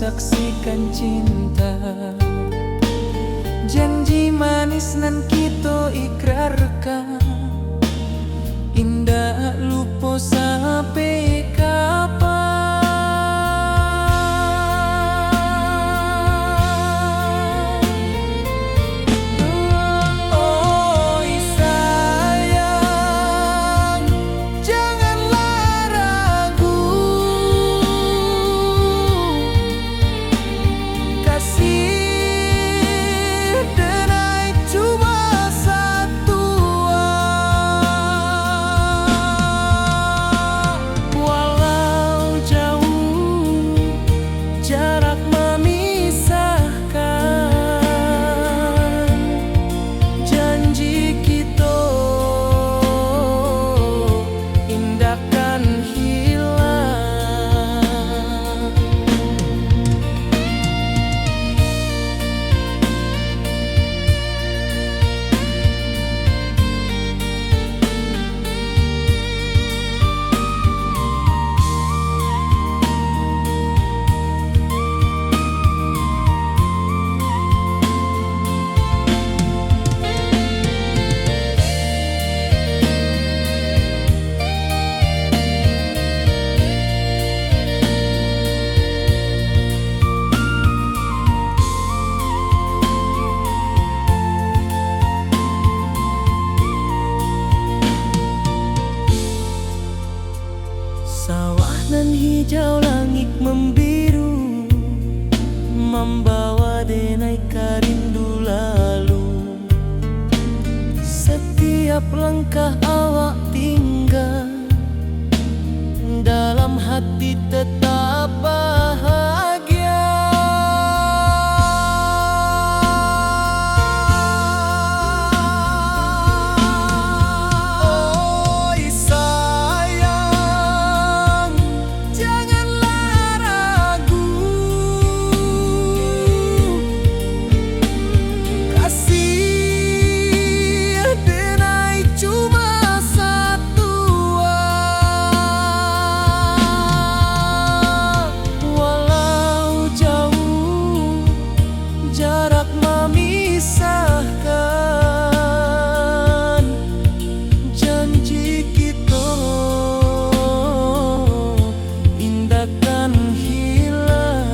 saksikan cinta. Janji manis nan kita ikrarkan, indah lupa sampai kapan. Oi sayang, janganlah ragu, kasih denai cuma satu. Walau jauh jarak memisahkan, janji kita indahkan hilang. Sawah nan hijau, langit membiru, membawa denai karindu lalu. Setiap langkah awak tinggal, dalam hati tetap bahagia. Oi sayang, janganlah ragu, kasih denai cuma satu. Walau jauh jarak memisahkan, janji kita indahkan hilang.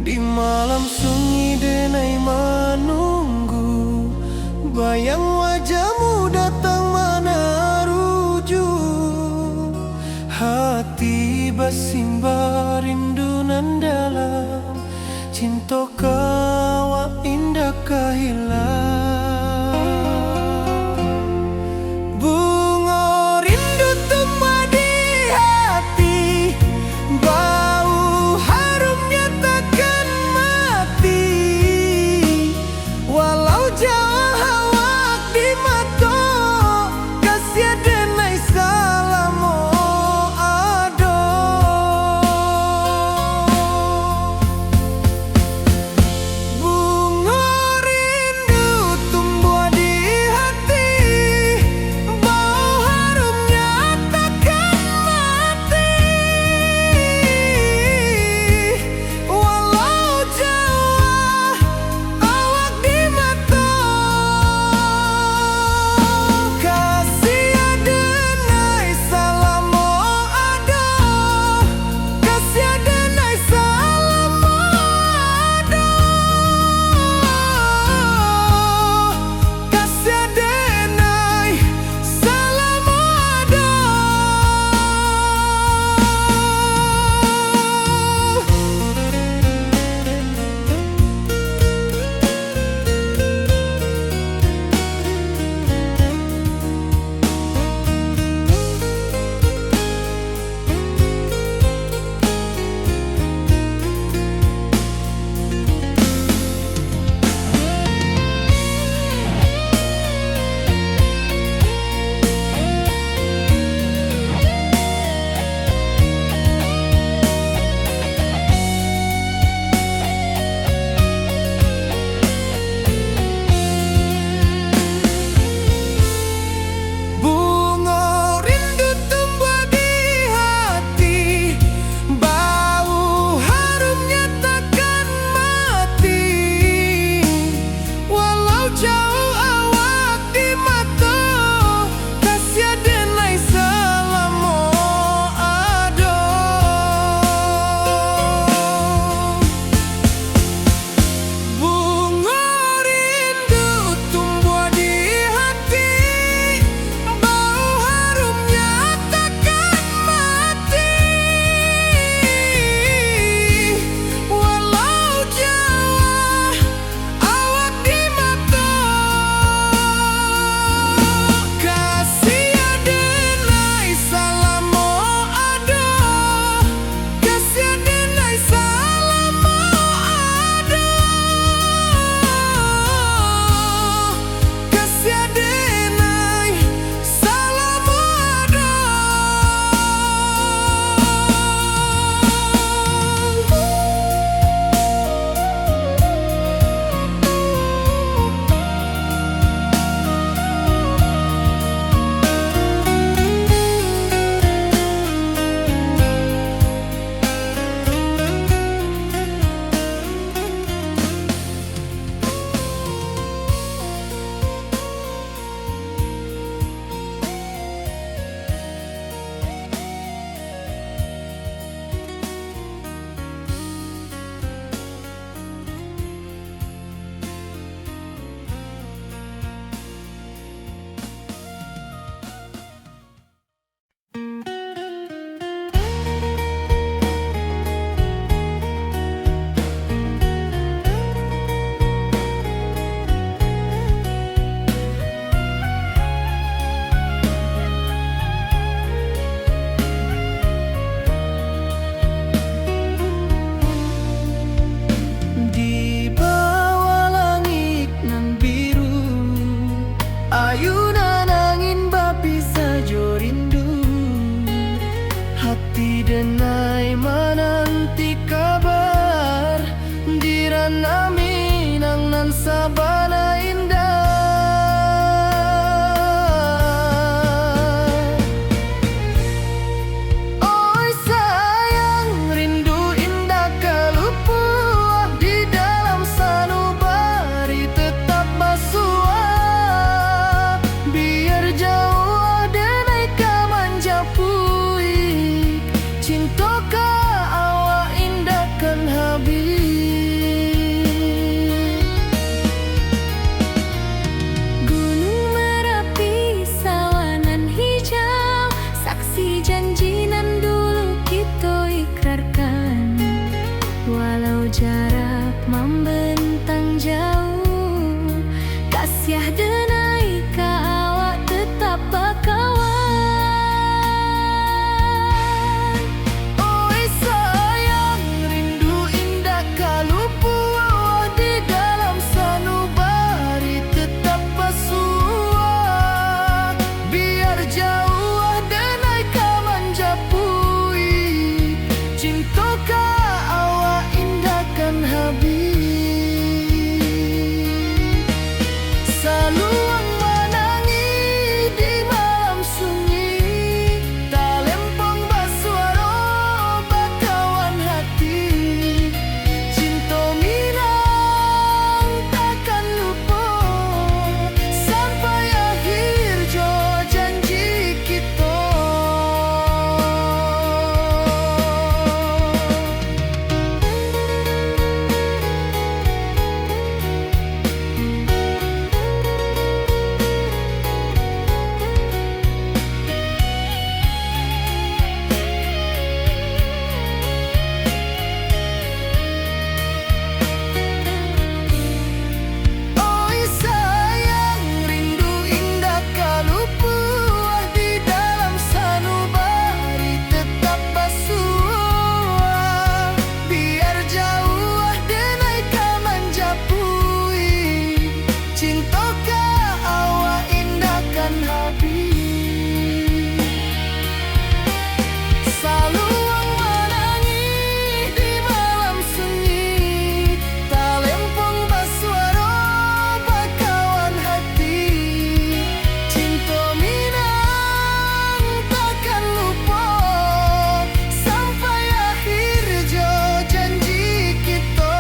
Di malam sunyi denai menunggu, bayang wajahmu datang meneruju. Hati bersimbar rindu nan dalam, cinta kau indah kehilang. Bunga rindu tumbuh di hati, bau harumnya takkan mati. Walau jauh awak di mata, kasih denai salam ado. denai menanti kabar dirana Minang nan sabana indah. Oi sayang rindu indah kalupua di dalam sanubari tetap basua biar jauh denai kamanjapui cinta ka awak indah kan habis. Gunung Merapi sawanan hijau saksi janji nan dulu kita ikrarkan walau jarak membentang jauh kasiah denai ka awak tetap bakawan. Oi sayang rindu indah kalupua di dalam sanubari tetap basua biar jauh denai kamanjapui cinta ka awak indah kan habis. Saluang menangi di malam sunyi talempong basuaro bakawan hati cinta Minang takkan lupa sampai akhir jo janji kita. Oi sayang rindu indah kalupua di dalam sanubari tetap basua biar jauh denai kamanjapui cinta ka awak indah kan habis. Saluang menangi di malam sunyi talempong basuaro bakawan hati cinta Minang takkan lupa sampai akhir jo janji kita.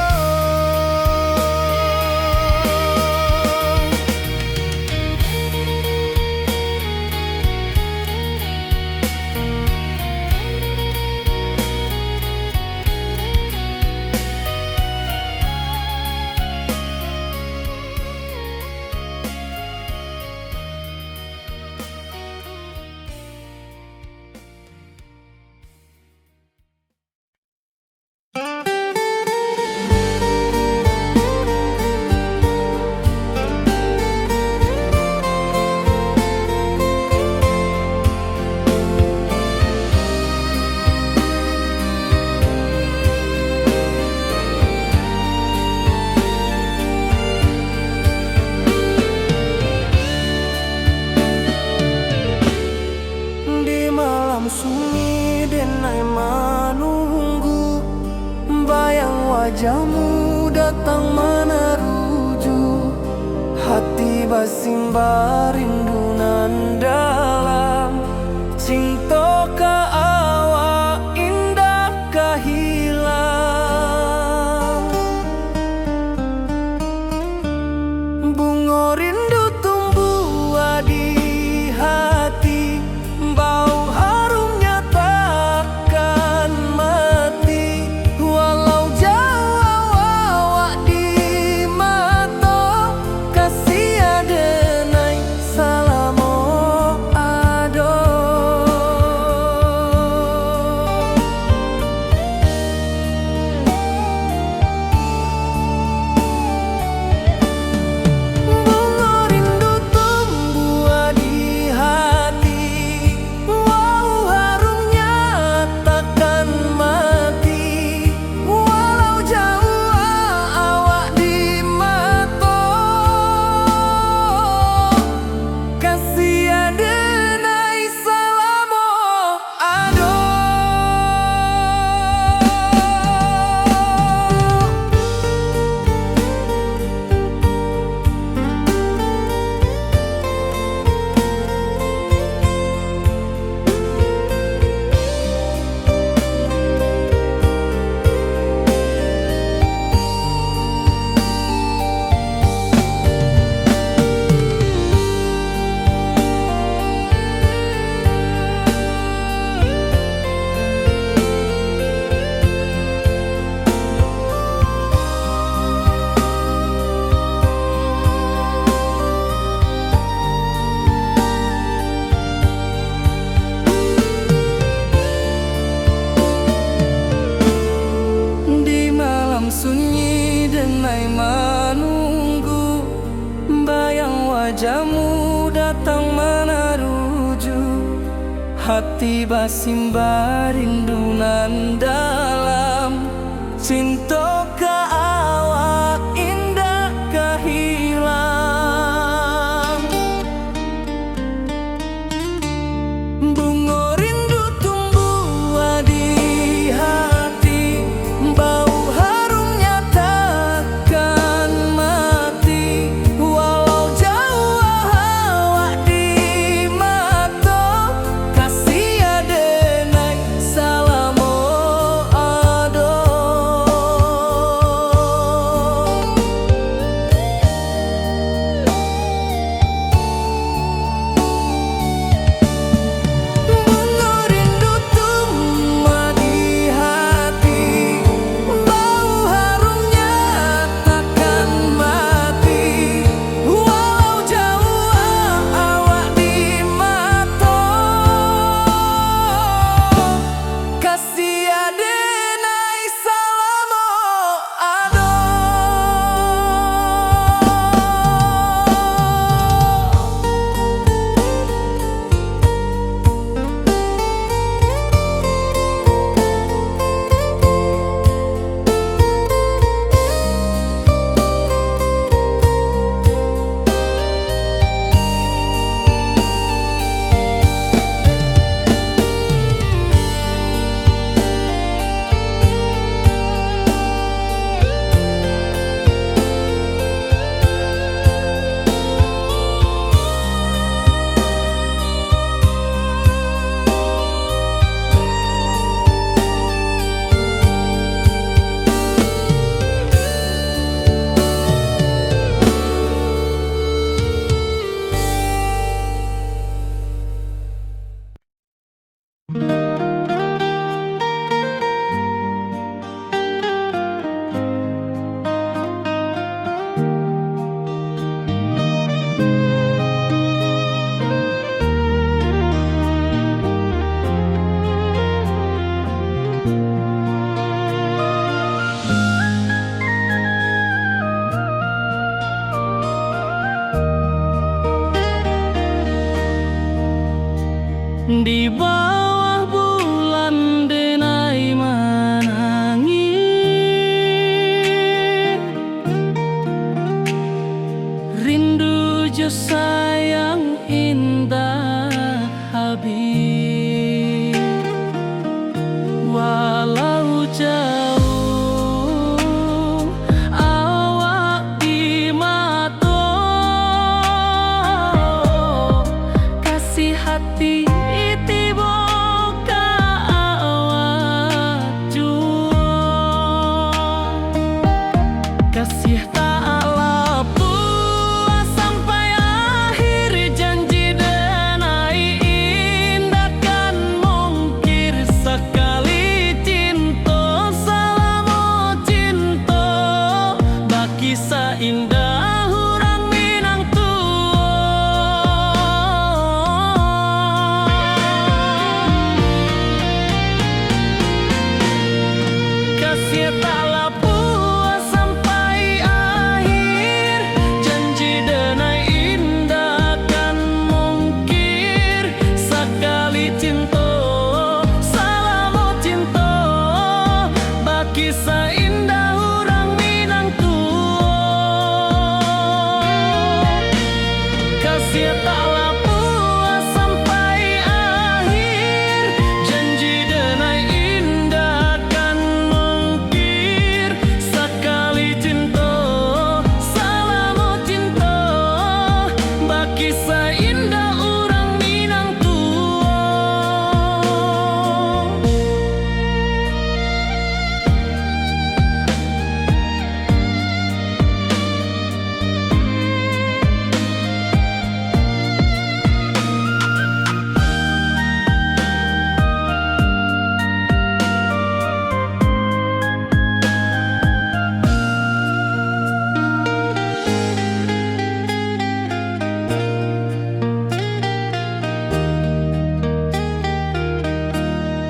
Di malam sunyi denai menunggu bayang wajahmu datang meneruju hati basimba rindu nan dalam cinta ka awak indah ka hilang bunga rindu tumbuh di hati bau harumnya takkan mati walau jauh awak di mata kasih adenai salamo ado. hati basimba rindunan dalam cinta ka awak indah kahilang. Bunga rindu tumbuh di hati, bau harumnya takkan mati. Walau jauh awak di mata, kasih adenai salamo ado. Bunga rindu tumbuh di hati, bau harumnya takkan mati. Walau jauh awak di mata, kasih adenai salamo ado. Di bawah bulan denai menangis, rindu jo sayang indah habis. Walau jauh awak di mata, kasih hati tiba ka awak jua. Kasih tak lepas sampai akhir, janji denai indah kan mungkir. Sekali cinta salamo cinta, baki seindah hurang Minang tua. Kasih tak lepas sampai akhir, janji denai indah kan mungkir. Sekali cinta salamo cinta, baki seindah hurang Minang tua. Kasih tak lepas sampai akhir, janji denai indah kan mungkir. Sekali cinta salamo cinta, baki seindah urang Minang tua.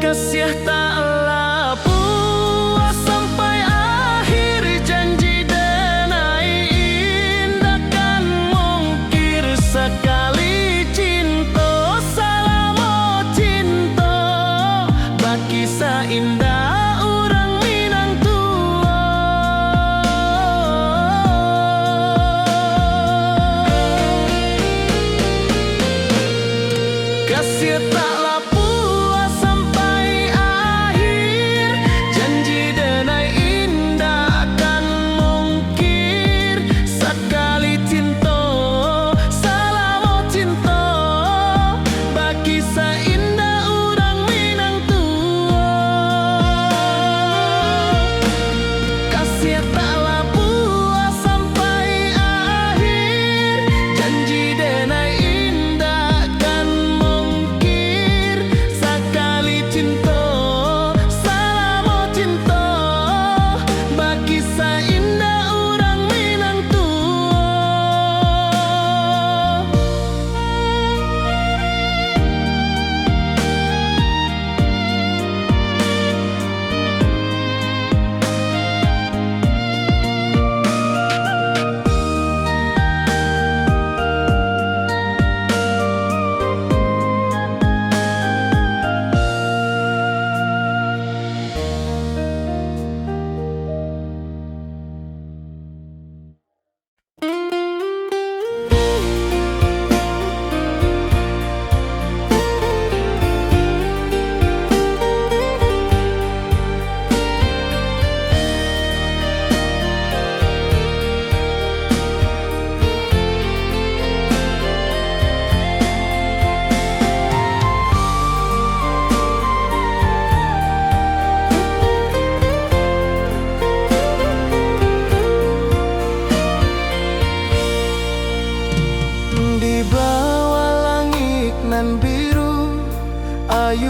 Kasih tak puas sampai akhir, janji denai indah kan mungkir. Sekali cinta salamo cinta,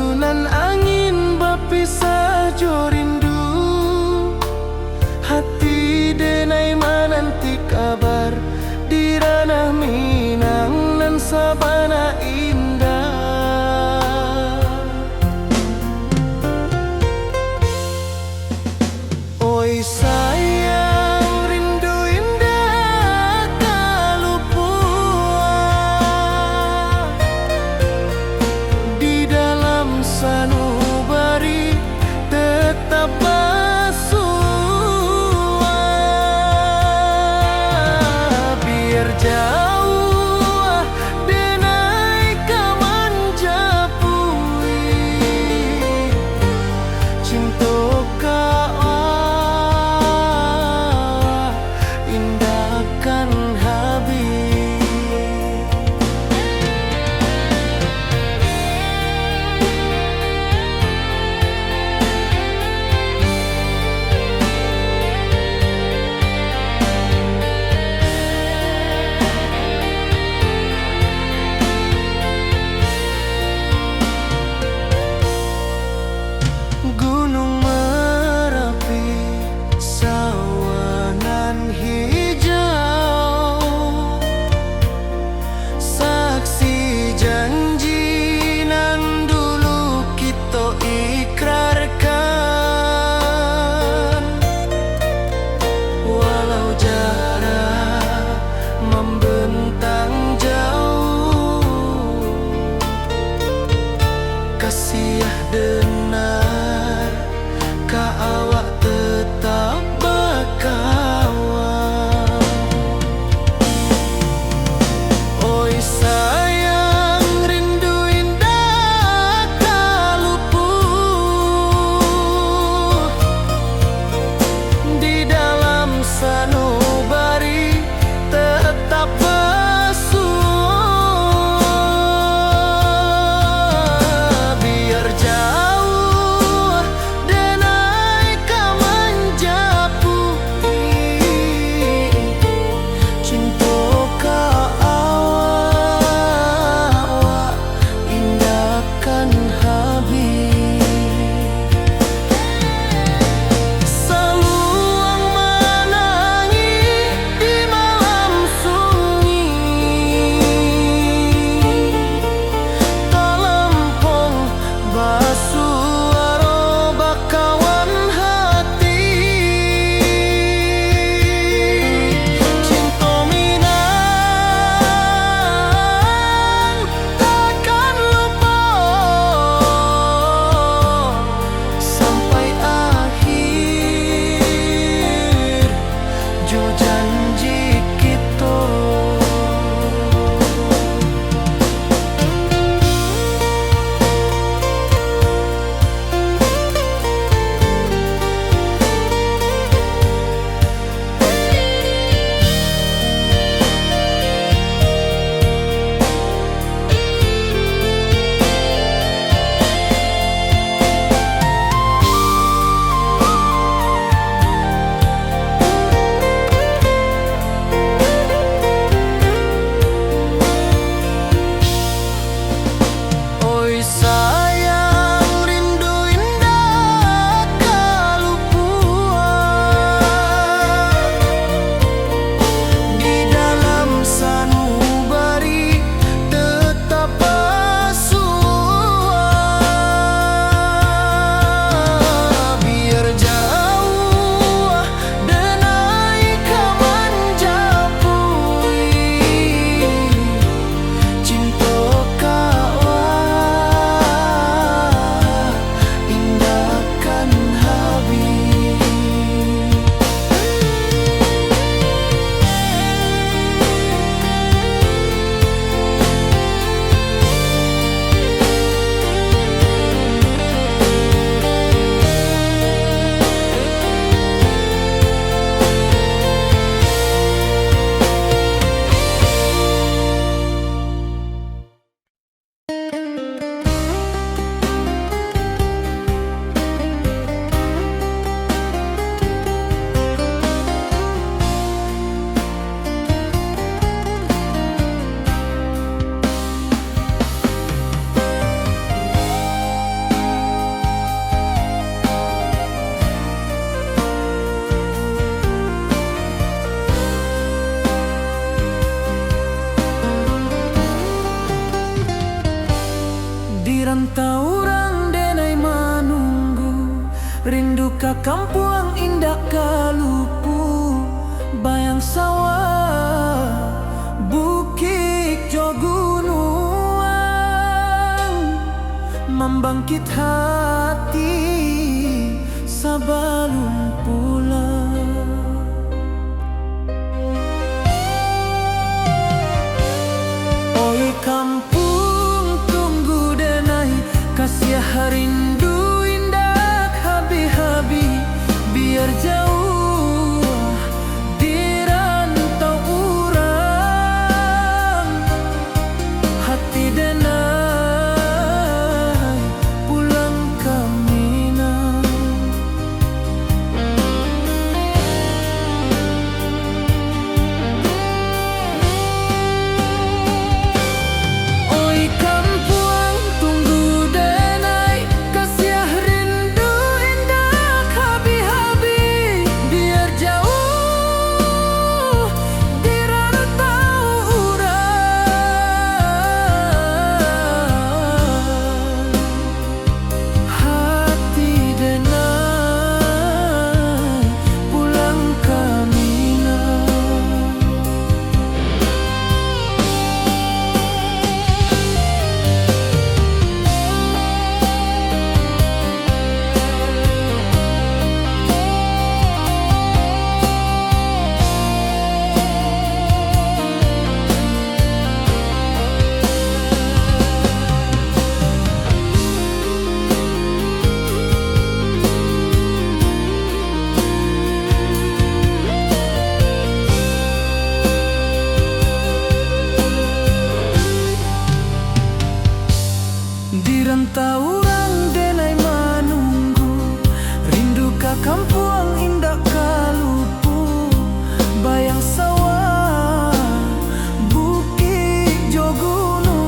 ayunan angin berpisah jo rindu, hati denai menanti kabar di ranah Minang nan sabana indah. Oi sayang, rindu indah kalupua di dalam sanubari ka kampuang indah kalupu, bayang sawah, bukit jo gunung, membangkit hati sabalun pulang. Oi kampung tunggu denai, kasih rindu indah habi-habi, biar jauh di rantau urang, hati denai pulang ke Minang. Oi kampuang tunggu denai, kasih rindu indah habi-habi, biar jauh di rantau urang, hati denai pulang ke Minang. Di rantau urang denai manunggu, rindu ka kampuang indah kalupu, bayang sawah, bukit jo gunung,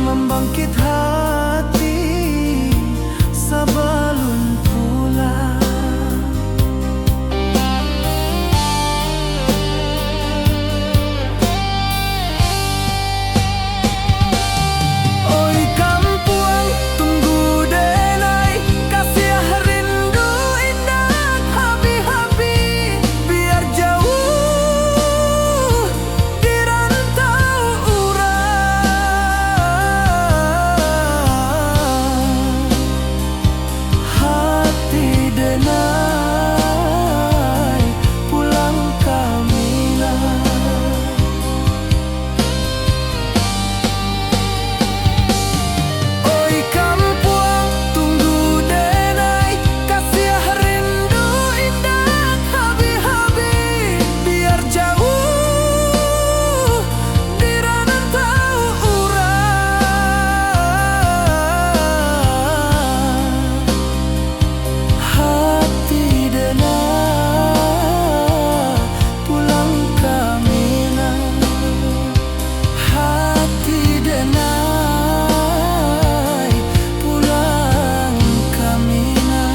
membangkit hati sabalun pulang. Oi kampuang tunggu denai, kasih rindu indah habi-habi, biar jauh di rantau urang, hati denai pulang ke Minang. Oi kampuang tunggu denai, kasih rindu indah habi-habi, biar jauh di rantau urang, hati denai pulang ke Minang, hati denai pulang ke Minang.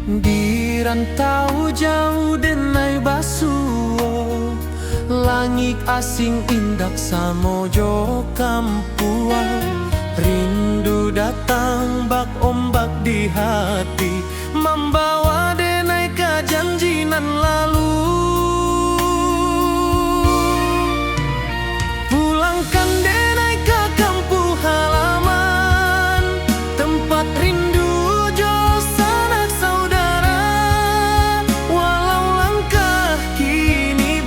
Di rantau jauh denai basuo, langit asing indak samojo kampuang, rindu datang bak ombak di hati, membawa denai ke janji nan lalu. Pulangkan denai ke kampung halaman, tempat rindu jo sanak saudara, walau langkah kini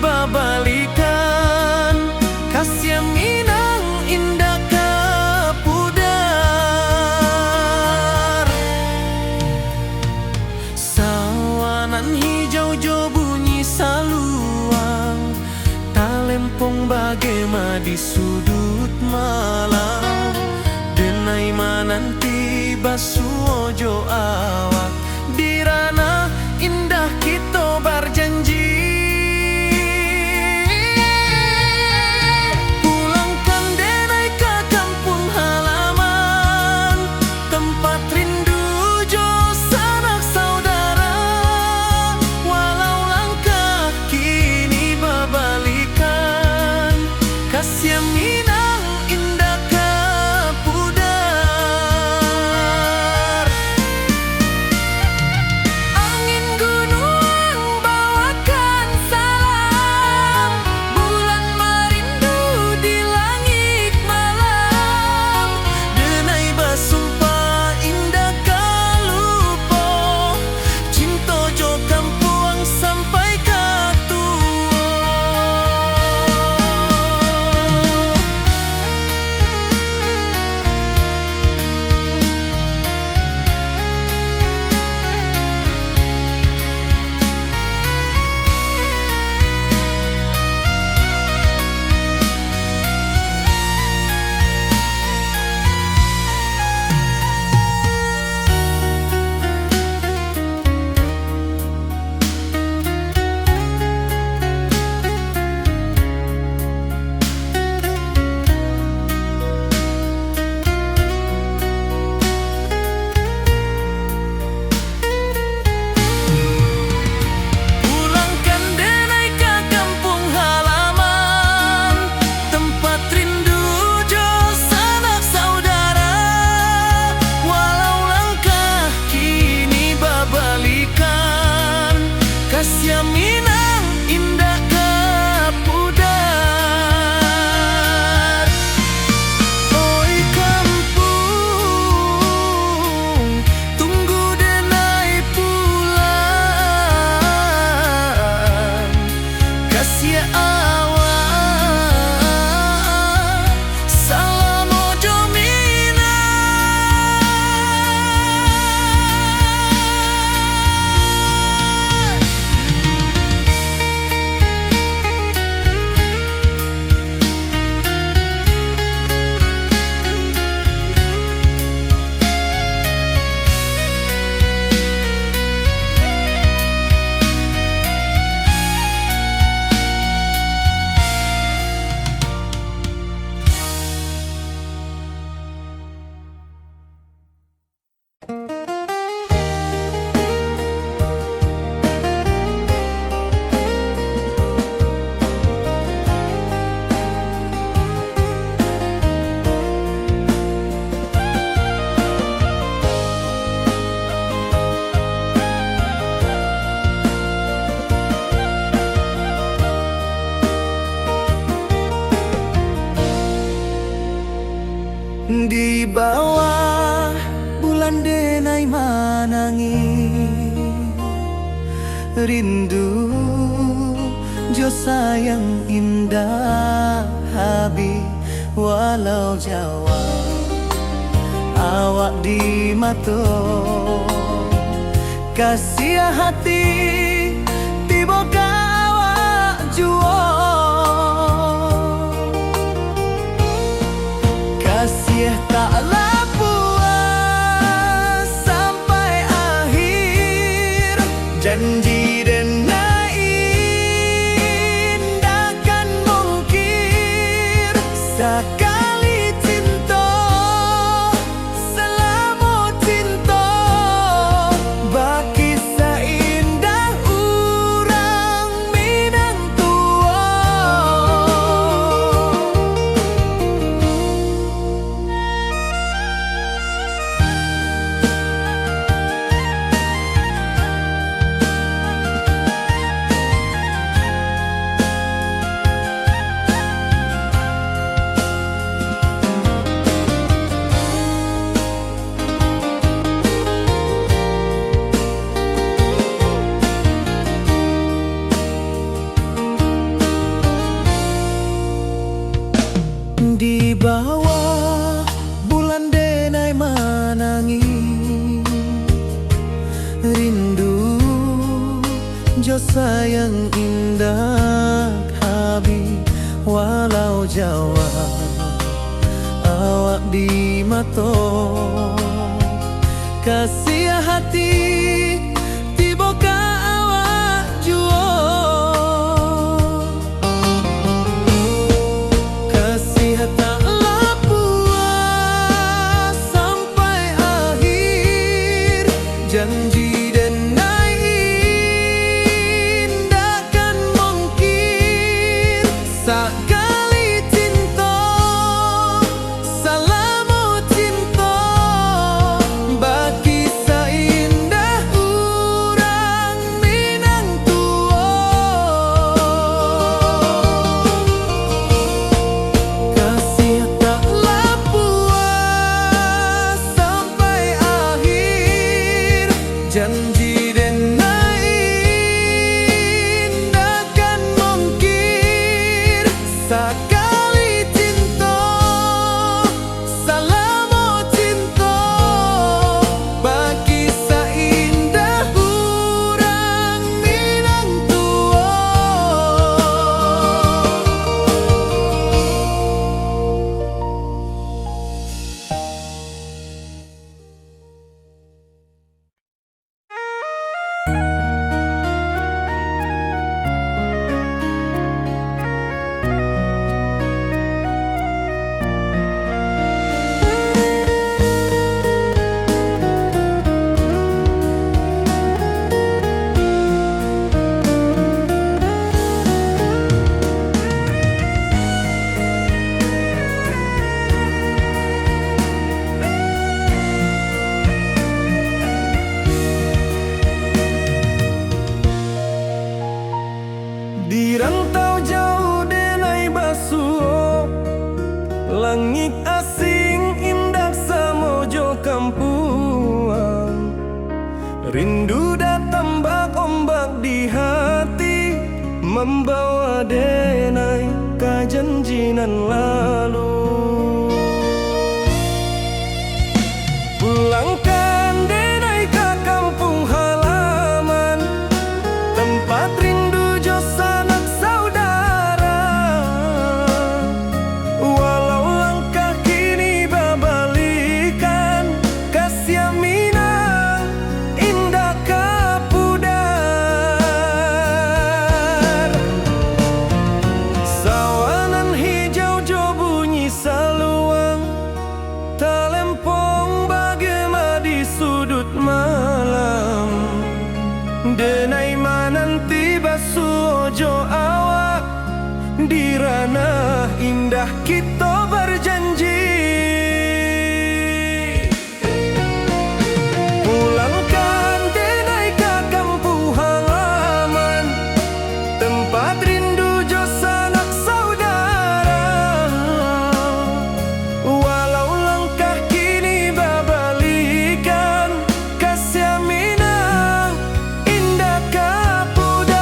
jo bunyi saluang, talempong bagema di sudut malam. Denai mananti basuo jo awak, di ranah indah kita berjanji. Pulangkan denai ke kampung halaman, tempat rindu jo sanak saudara. Walau langkah kini berbalikan, kasih Minang indah ke pudar. Angin gunung bawakan salam, bulan merindu di langit malam. Denai basumpah indah kalupo, cinta jo kampuang sampai ke tua. Pulangkan denai ke kampung halaman, tempat rindu jo sanak saudara. Walau langkah kini berbalikan, kasih Minang indah ke pudar. Oi kampung, tunggu denai pulang. Kasih awak, salam ojo Minang. Di bawah bulan denai manangi, rindu jo sayang indah habi. Walau Jawa awak di mato, kasih hati tiba awak juo. Kasih taklah puas sampai akhir, janji denai indah kan mungkir. Sekali cinta selama cinta, baki seindah jo sayang indah habi walau Jawa awak di mato kasih hati tiba ka awak juo kasih tak puas sampai akhir janji denai indahkan mungkin sekali cinta salamu cinta bagi seindah urang Minang tua kasih taklah puas sampai akhir janji denai indahkan mungkin sekali cinta salamu cinta bagi seindah urang Minang tua. Di rantau jauh denai basuh langit asing indah samojo kampuan rindu datang bak ombak di hati membawa denai ke janjinan lalu pulangkan denai ke kampung halaman tempat rindu jo sanak saudara walau langkah kini babalikan kasih Minang indah kapudar sawanan hijau jo bunyi saluang talempong bagema di sudut malam denai mananti basuojo awak di ranah indah kita berjanji pulangkan denai ke kampung halaman tempat rindu jo sanak saudara walau langkah kini babalikan kasih Minang indah kapudar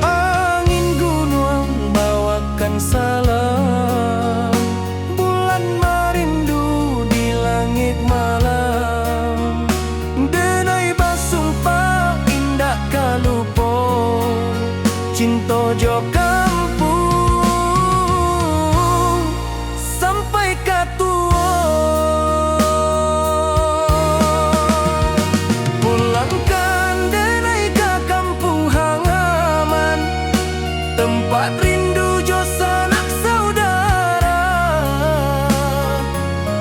angin gunung bawakan salam bulan merindu di langit malam denai basumpah indah kalupo cinta jo kampung sampai katua pulangkan denai ke kampung halaman tempat rindu jo sanak saudara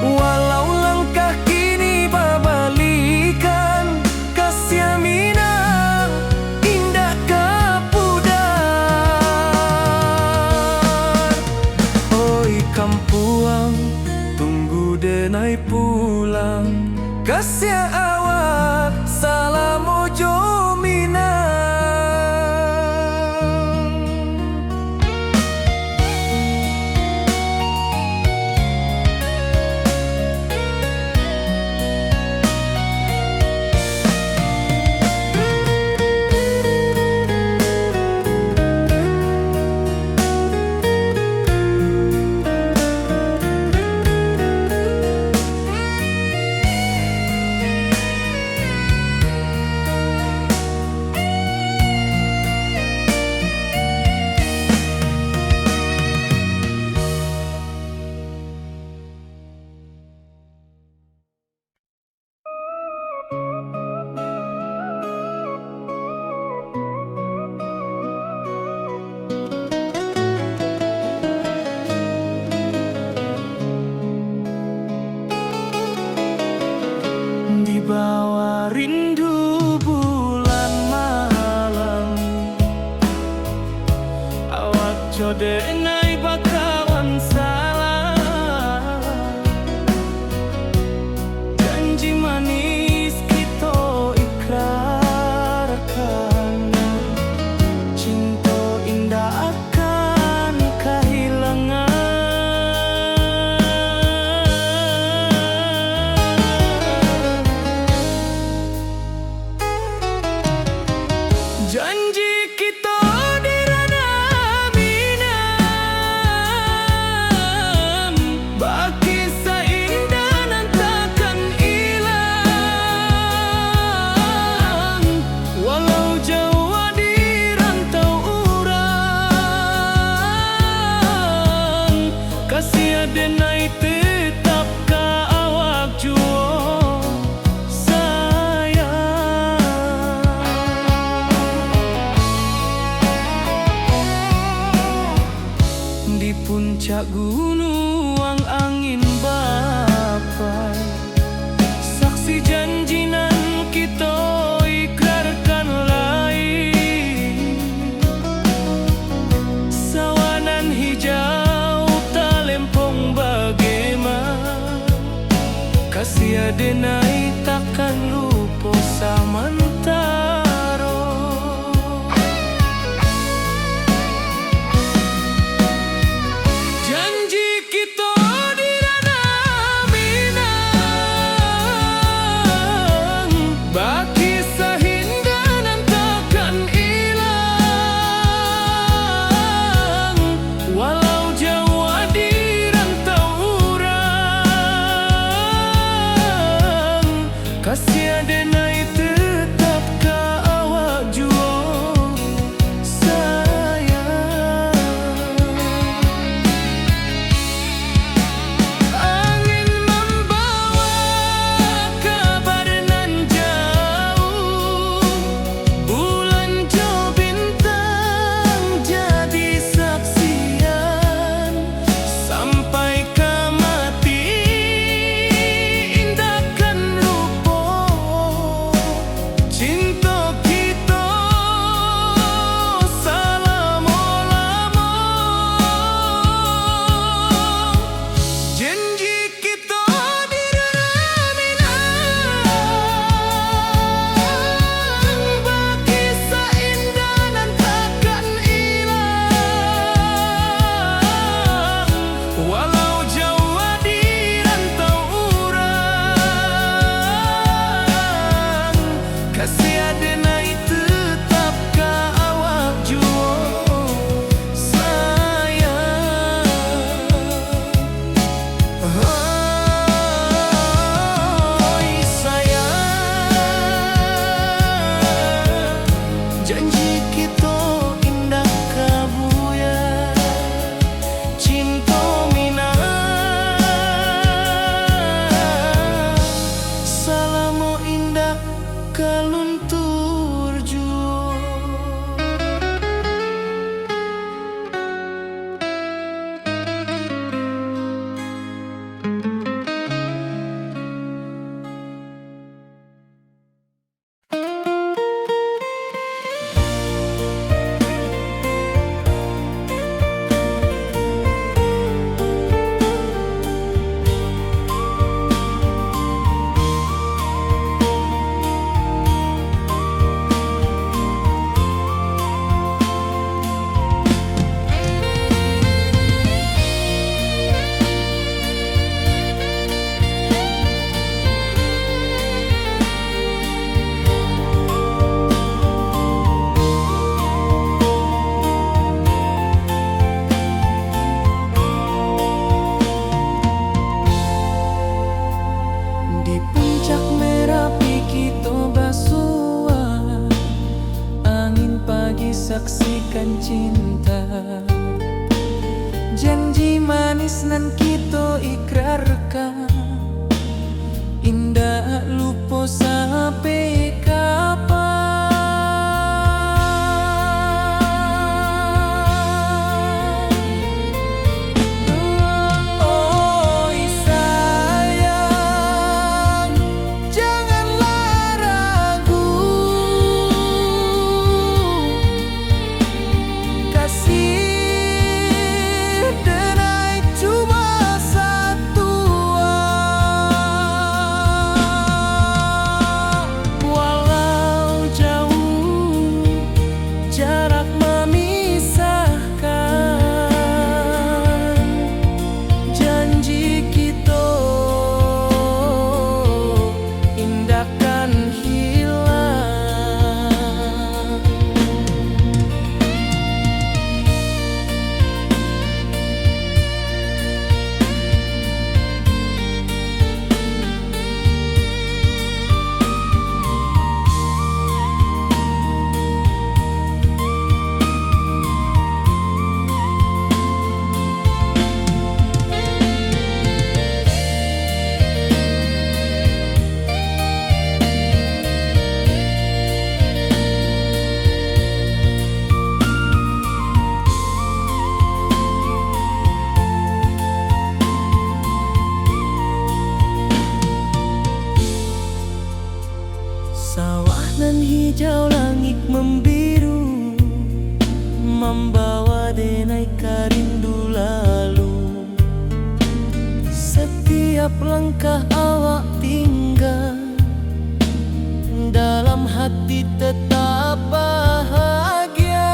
walau langkah kini babalikan kasih Minang indah kapudar denai bakawan salah. Janji manis kita ikrarkan, cinta indah akan kehilangan. Janji kita di ranah minam, baki seindah nan takkan hilang. Walau jauh di rantau urang, kasih denai tetap ka awak juo sayang. Di puncak gunung angin bapai, saksi janji nan kita ikrarkan lain. Sawanan hijau talempong bagaimana, kasih denai takkan lupa samantaro. Janji kita di ranah minang, baki sahindah nan takkan hilang. Walau jauh di rantau urang, kasih denai tetap ka awak juo sayang. Angin membawa kabar nan jauh, bulan jo bintang jadi saksian. Sampai ke mati indahkan lupa, cinta kita selama-lama. Janji kita di ranah minang, baki seindah nan takkan hilang. Walau jauh di rantau urang, kasih denai tetap ka awak juo sayang. Oi sayang, janji kita indah kabuya, cinta minang, salamo indah kaluntur juo. Di puncak Merapi kita basua, angin pagi saksikan cinta. Janji manis nan kita ikrarkan, indah lupa sampai kapan. Oi sayang, janganlah ragu, kasih membawa denai karindu lalu. Setiap langkah awak tinggal, dalam hati tetap bahagia.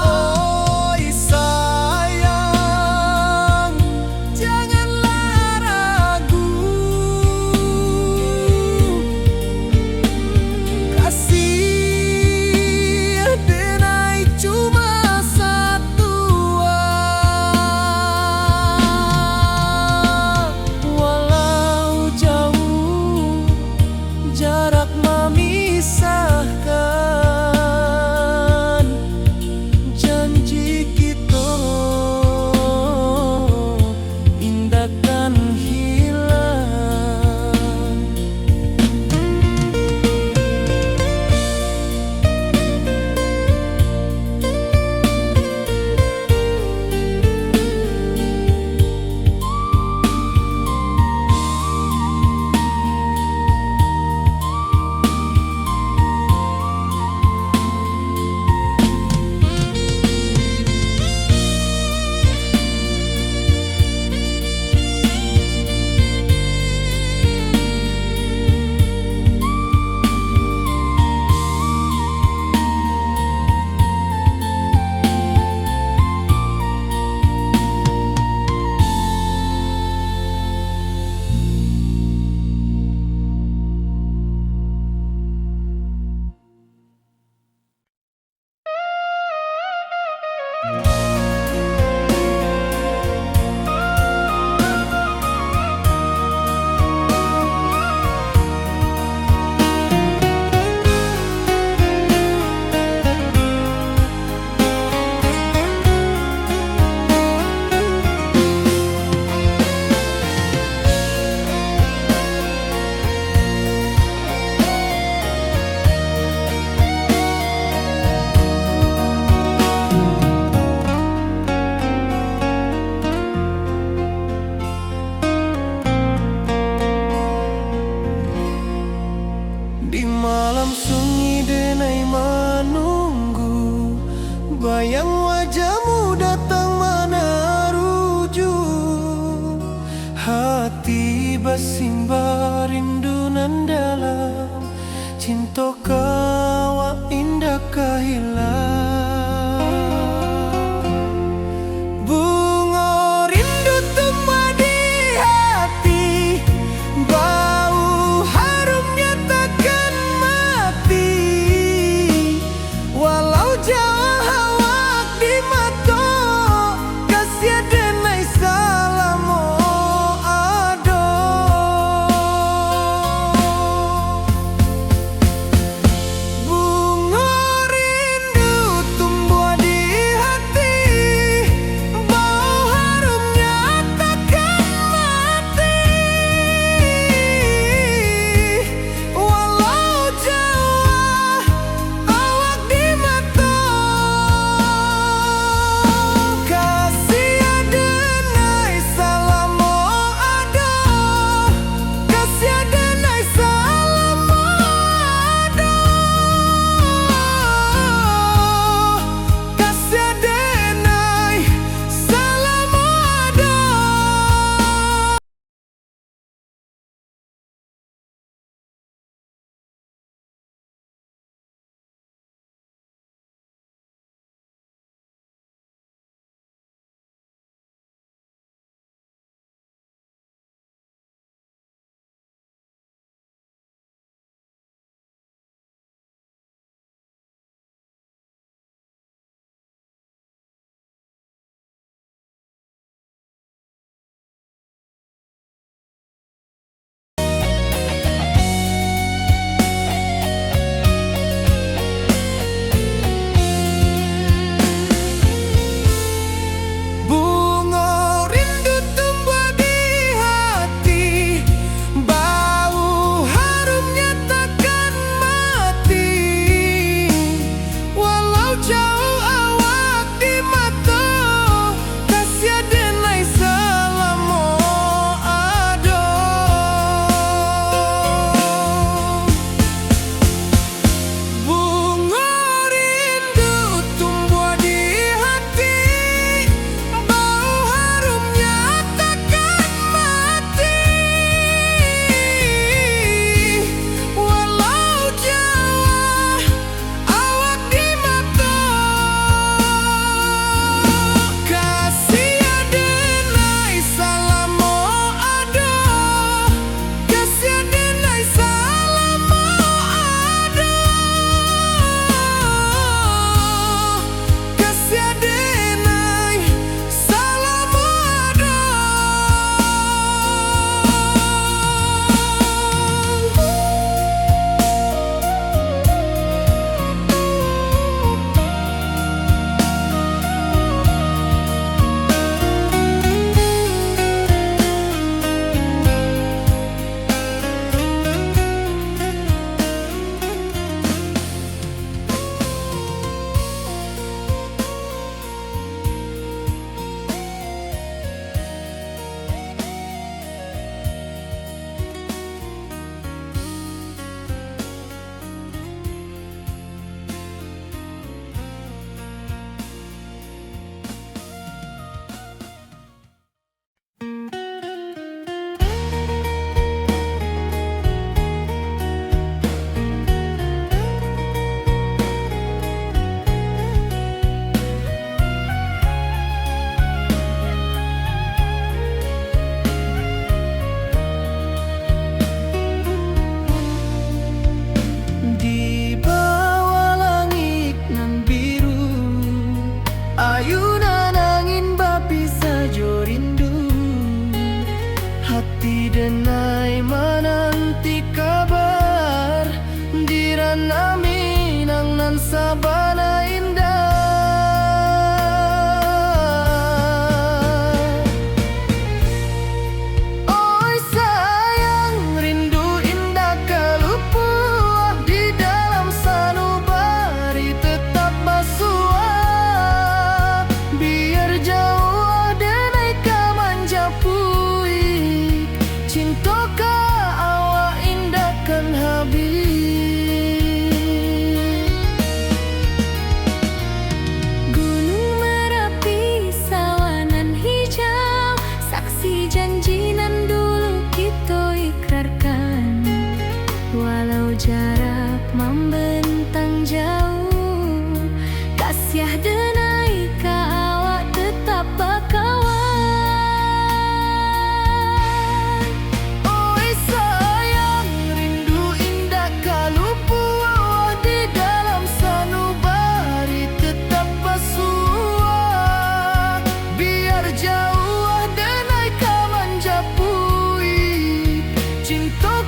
Oi sayang, janganlah ragu, kasih denai cuma satu. Walau jauh jarak memisahkan, janji kita indahkan hilang. Di malam sunyi denai menunggu, bayang wajahmu datang meneruju. Hati bersimbar rindu nan dalam, cinta kau indah kehilang. Bunga rindu tumbuh di hati, bau harumnya takkan mati. Walau jauh awak di mata, kasih denai salam ado.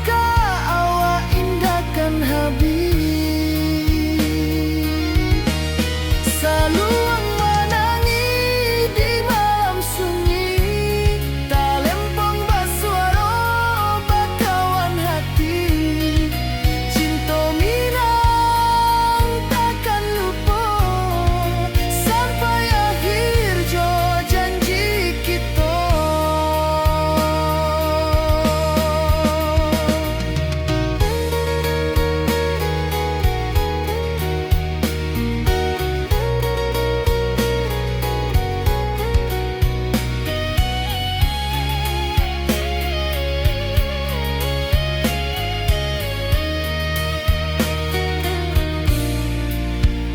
ka awak indah kan habis. Saluang menangi di malam sunyi, talempong basuaro bakawan hati. Cinta minang takkan lupa sampai akhir jo janji kita.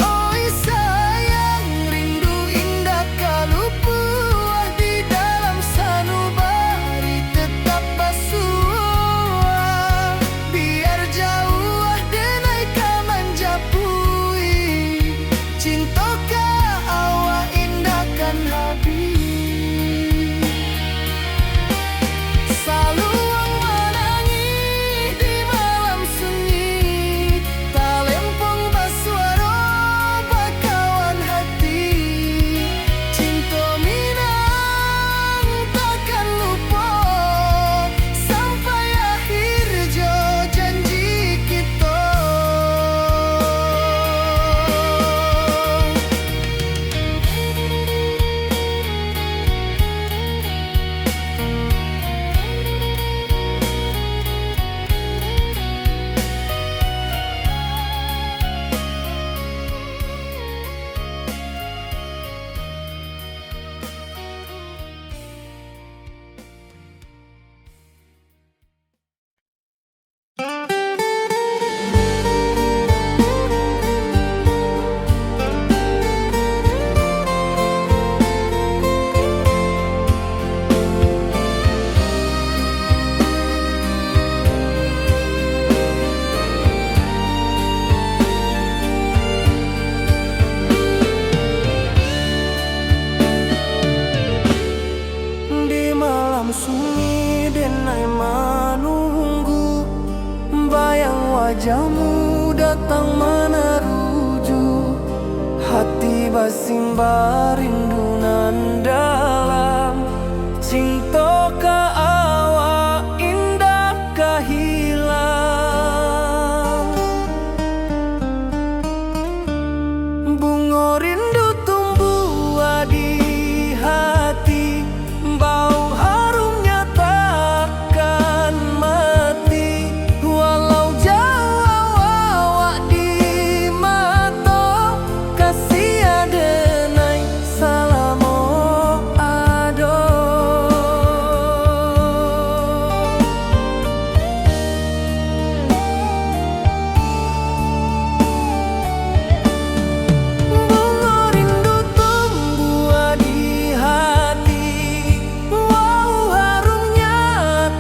Oi sayang, rindu indah kalau buah di dalam sanubari tetap basuh. Biar jauh denai ka menjapui, cinta ka awak indah kan habis. Saluang menangi di malam sunyi, talempong basuaro bakawan hati. Cinta minang takkan lupa sampai akhir jo janji kita. Di malam sunyi denai menunggu, bayang wajahmu datang meneruju. Hati basimba rindu nan dalam, cinta ka awak indah ka hilang. Bunga rindu tumbuh di hati, bau harumnya takkan mati. Walau jauh awak di mata, kasih adenai salamo ado. Bunga rindu tumbuh di hati, wow harumnya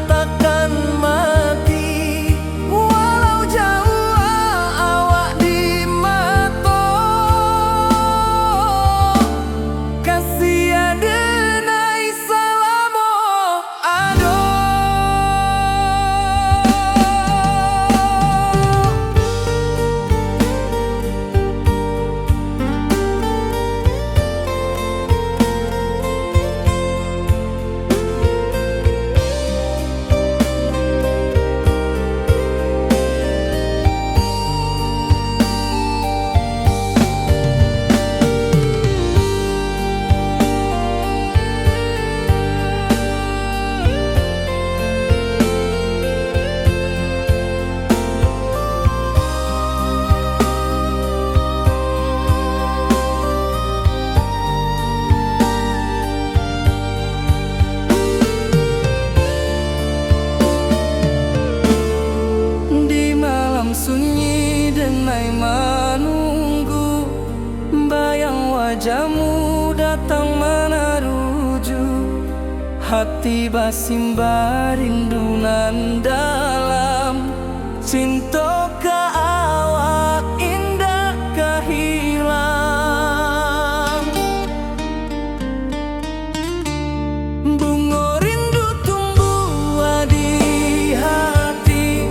takkan mati. Walau jauh awak di mata, kasih adenai salamo ado. Di malam sunyi denai menunggu, bayang wajahmu datang meneruju. Hati basimba rindu nan dalam, cinta ka awak indah ka hilang. Bunga rindu tumbuh di hati,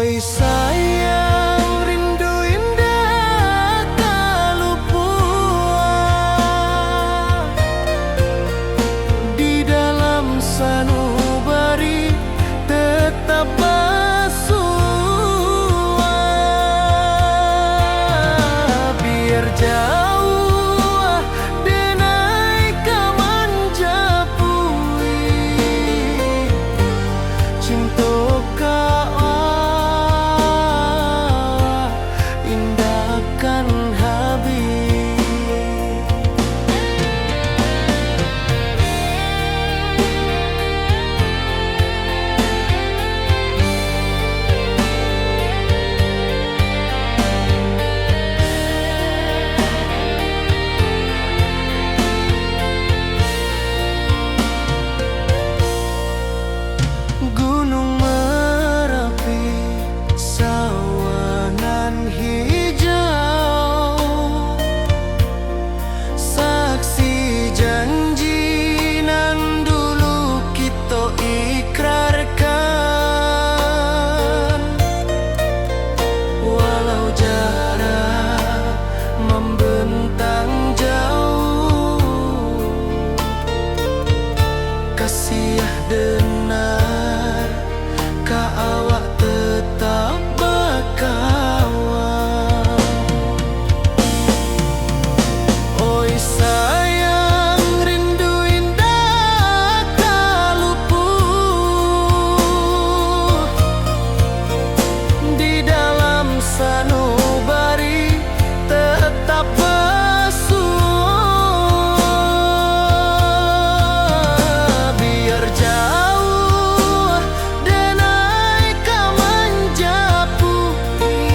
Oi sayang, rindu indah tak luput di dalam sanubari tetap bersua. Biar jauh denai kaman japui cinta indahkan habis. Gunung Merapi, sawanan hijau, saksi janji nan dulu kita ikrarkan. Walau jarak membentang jauh, kasih denar ka awak tetap berkawan. Oi sayang, rindu indah tak luput di dalam sanubari tetap bersua. Biar jauh denai kaman japui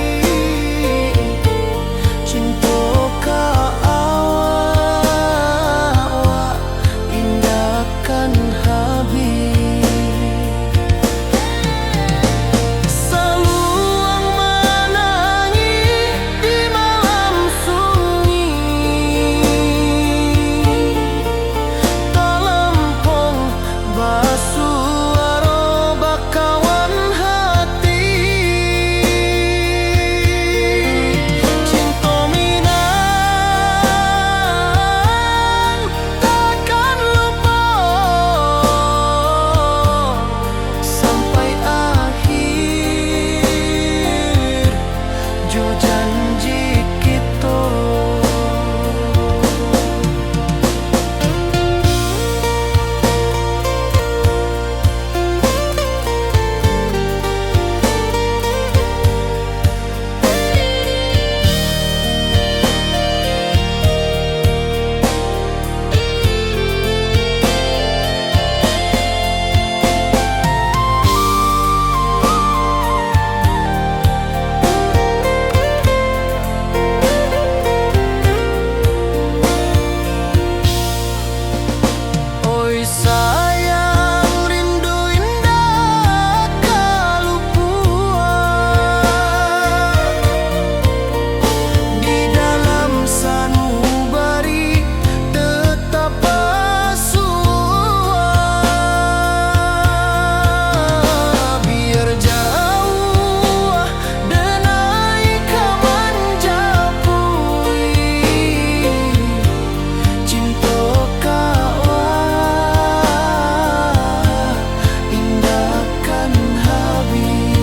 cinta ka awak indahkan habis. Saluang menangi di malam sunyi, talempong basuaro bakawan hati. Cinta Minang takkan lupa sampai akhir jo janji kita. Oi sayang, rindu indah tak luput di dalam sanubari tetap bersua. Biar jauh denai kaman japui cinta ka indahkan habis.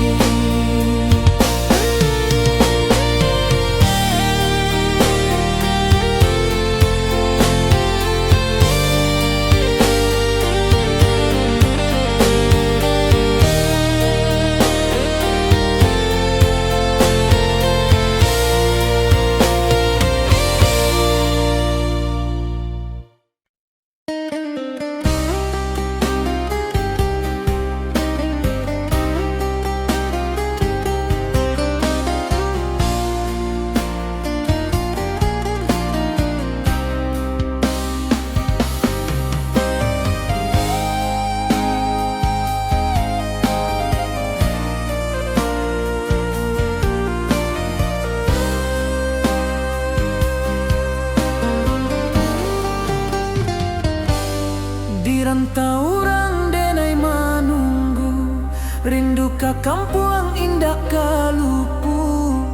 Rantau orang denai menunggu, rindu ka kampung indah indah kalupu,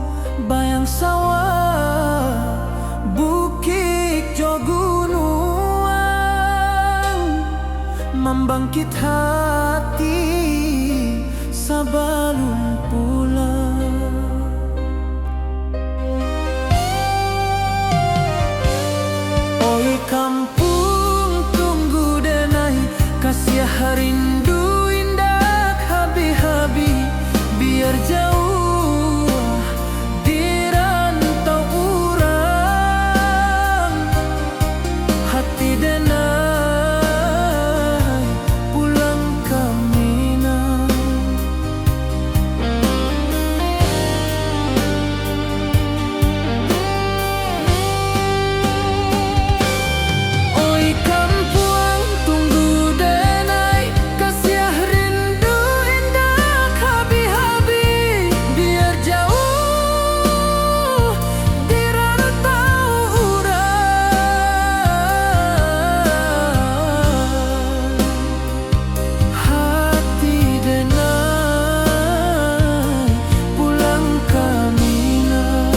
bayang sawah, bukit jo gunung, membangkit hati sebelum pulang. Oi kampung tunggu denai, kasih rindu indah habi-habi, biar jauh di rantau urang, hati denai pulang ke Minang. Oi kampung tunggu denai, kasih rindu indah habi-habi, biar jauh di rantau urang, hati denai pulang ke Minang.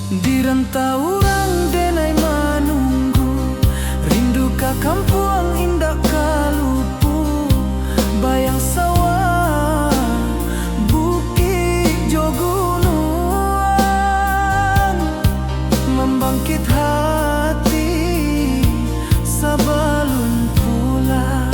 Di rantau urang denai menunggu, rindu ka kampung indah kalupu, bayang sawah, bukit jo gunung, membangkit hati sebelum pulang.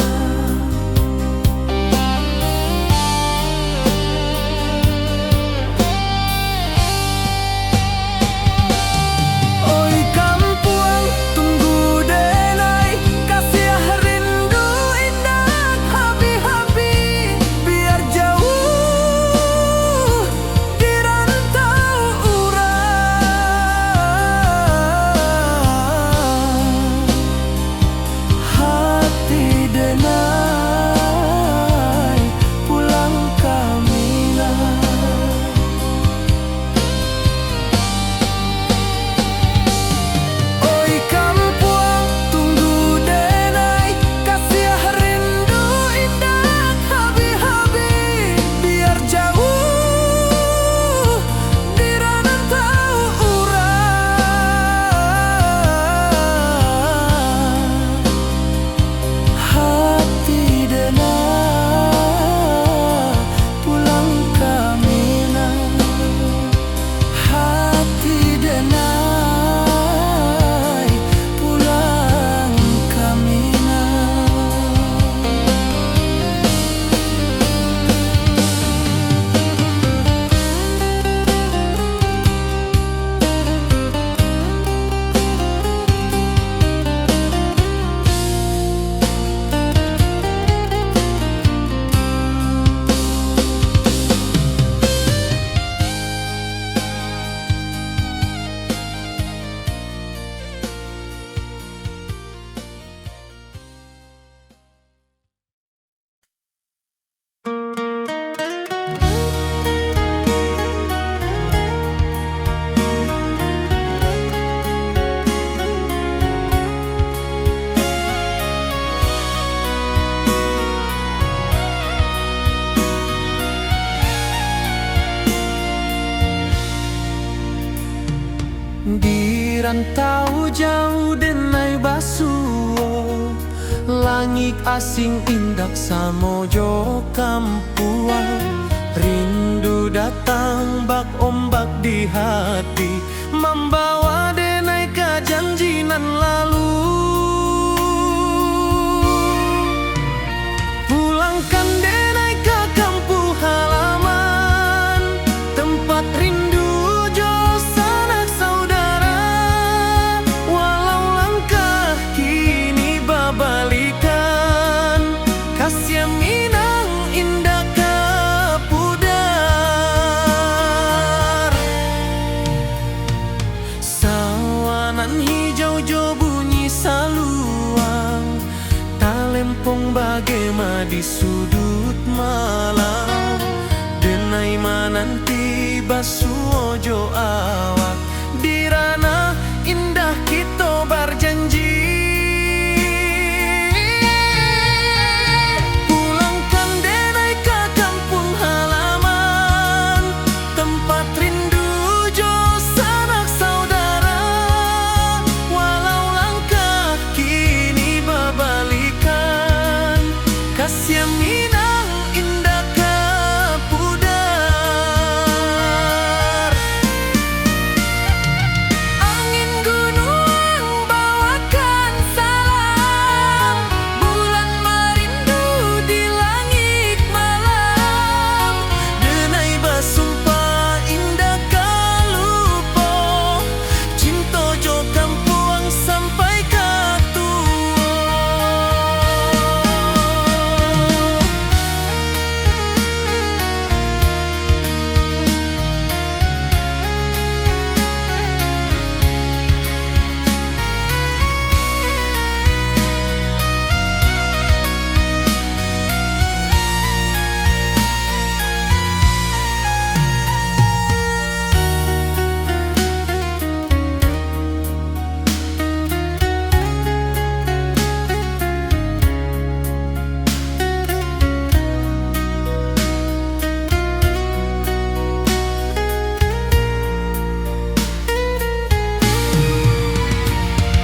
Oi kampung tunggu denai, kasih rindu indah habi-habi, biar jauh di rantau urang, hati denai pulang ke Minang. Oi kampung tunggu denai, kasih rindu indah habi-habi, biar jauh di rantau urang, hati denai pulang ke Minang, hati denai pulang ke Minang. Di rantau jauh denai basuo, langit asing indak samojo kampuang, rindu datang bak ombak di hati, membawa denai ke janji nan lalu. Pulangkan denai ke kampung halaman, tempat rindu jo sanak saudara, walau langkah kini babalikan. lempong bagema di sudut malam. Denai mananti basu ojo awak di ranah indah kita berjanji. Pulangkan denai ke kampung halaman, tempat rindu jo sanak saudara. Walau langkah kini berbalikan, kasih Minang indah ke pudar. Angin gunung bawakan salam, bulan merindu di langit malam. Denai basumpah indah kalupo, cinta jo kampuang sampai ke tua.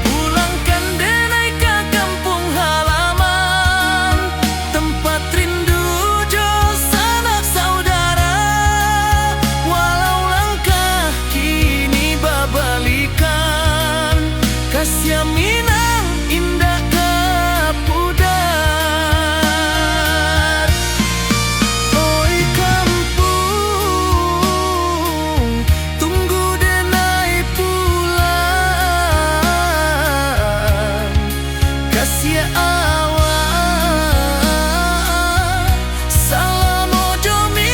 Pulangkan denai ke kampung halaman, tempat rindu jo sanak saudara. Walau langkah kini berbalikan, kasih Minang indah ke pudar. Oi kampung, tunggu denai pulang. Kasih awak salam ojo Minang.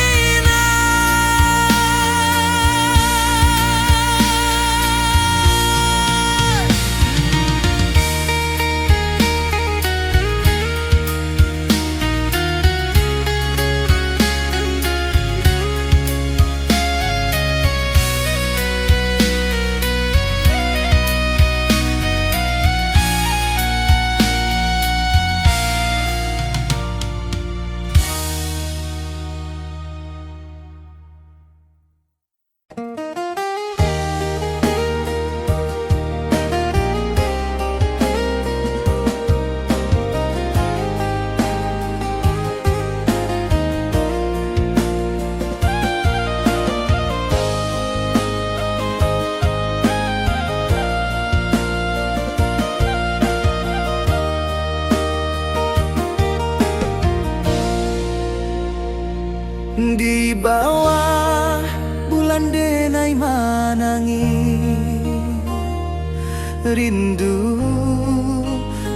Di bawah bulan denai manangi, rindu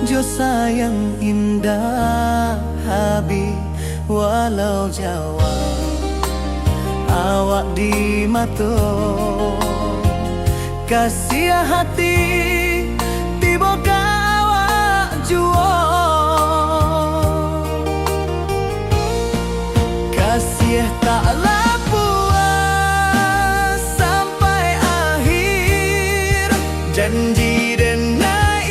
jo sayang indah habi. Walau Jawa awak di mato, kasih hati tiba ka awak juo. Kasih taklah puas sampai akhir, janji denai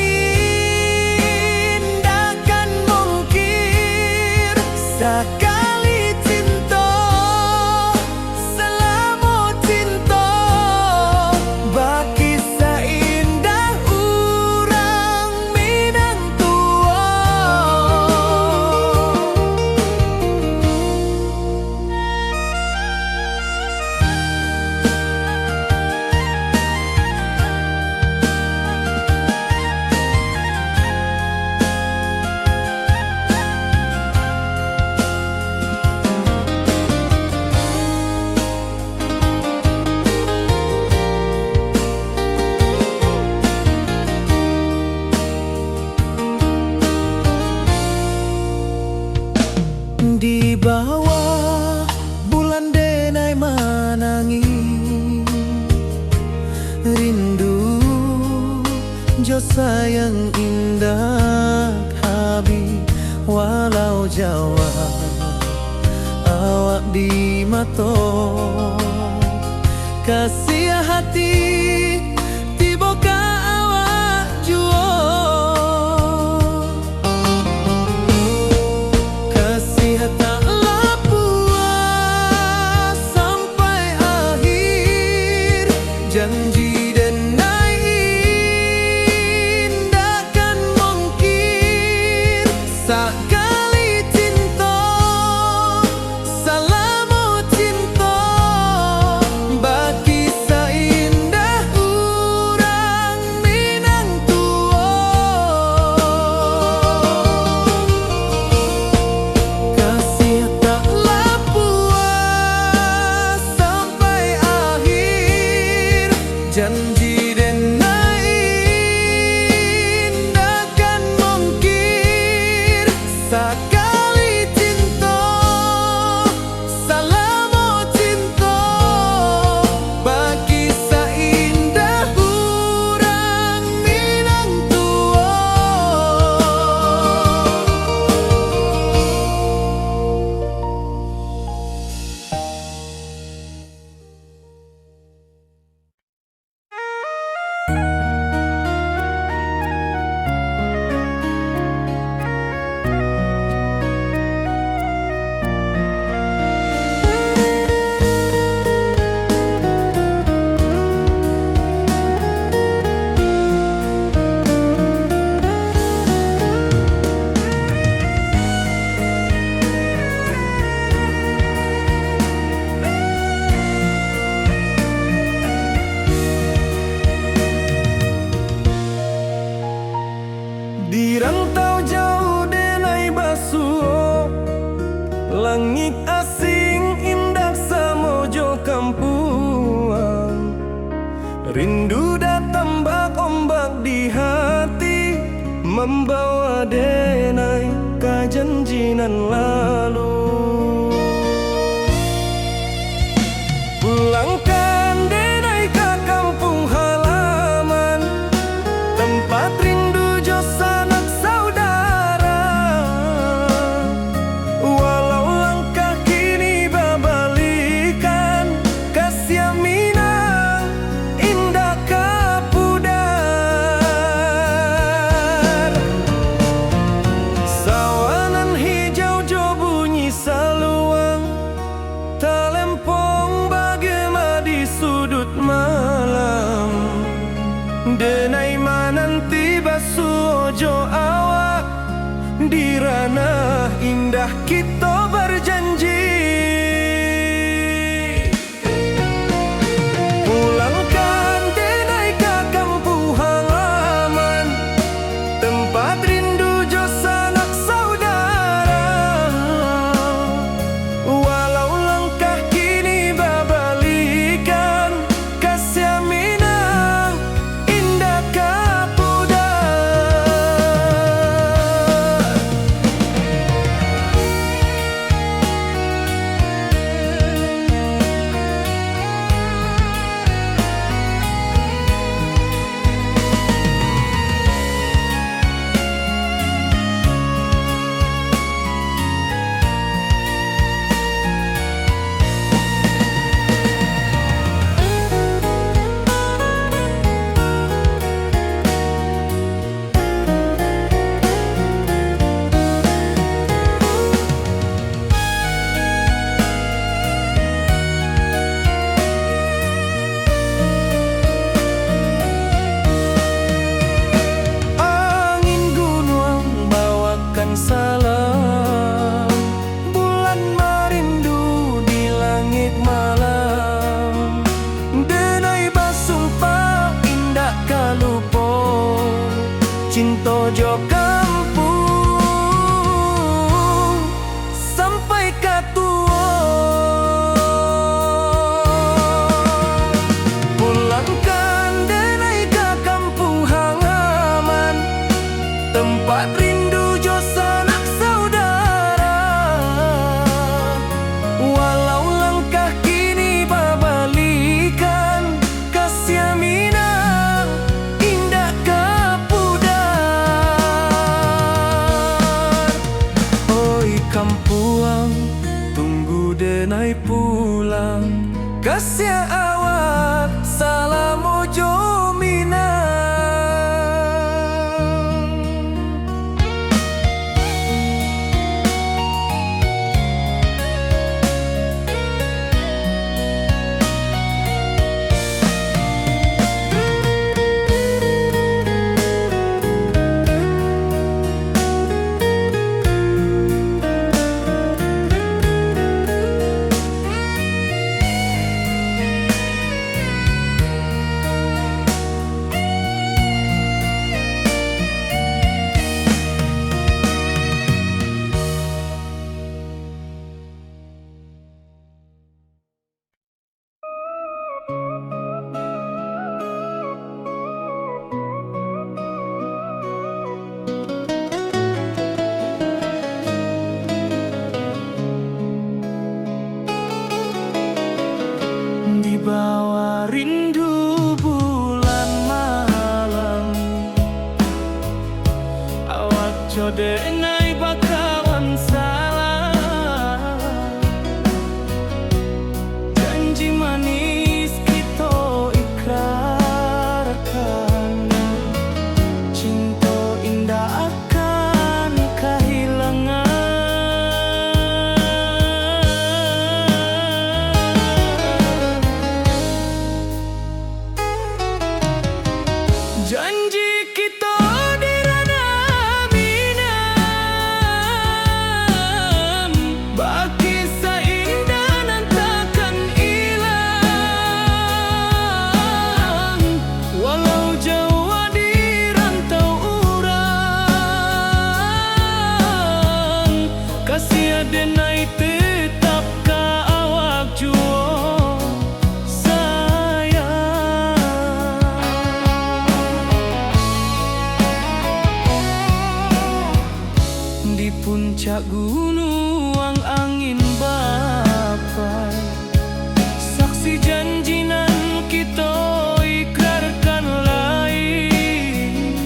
indah kan mungkir. Sekali cinta selama cinta, baki seindah urang Minang tua. Di bawah bulan denai manangi, rindu jo sayang indah habi. Jawa awak di mato kasih hati tiba ka awak juo kasih tak puas sampai akhir janji dan takkan mungkin sekali cinta salamu cinta bagi seindah urang Minang tua kasih taklah puas sampai akhir janji dan takkan mungkin sekali cinta salamu cinta bagi seindah urang Minang tua. Di rantau jauh denai basuh langit asing indah samojo kampuan rindu datang bak ombak di hati membawa denai ke janjinan lalu pulangkan denai ke kampung halaman tempat rindu jo sanak saudara walau langkah kini babalikan kasih Minang indah kapudar sawanan hijau jo bunyi saluang talempong bagema di sudut malam denai mananti basujo awak di ranah indah kita berjanji pulangkan denai ke kampung halaman tempat rindu jo sanak saudara walau langkah kini babalikan kasih Minang indah kapudar denai pulang kasih awak salam ojo minang. Di bawah rindu bulan malam, awak jodenai bakawan salah. Janji manis kita ikrarkan, cinta indah akan kehilangan. Janji kita di ranah minam, baki seindah nan takkan hilang. Walau jauh di rantau urang, kasih adenai tetap ka awak juo. Di puncak gunung angin bapai, saksi janji nan kita ikrarkan lain.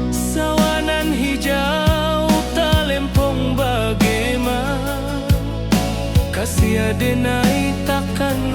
Sawanan hijau talempong bagaimana, kasih adenai takkan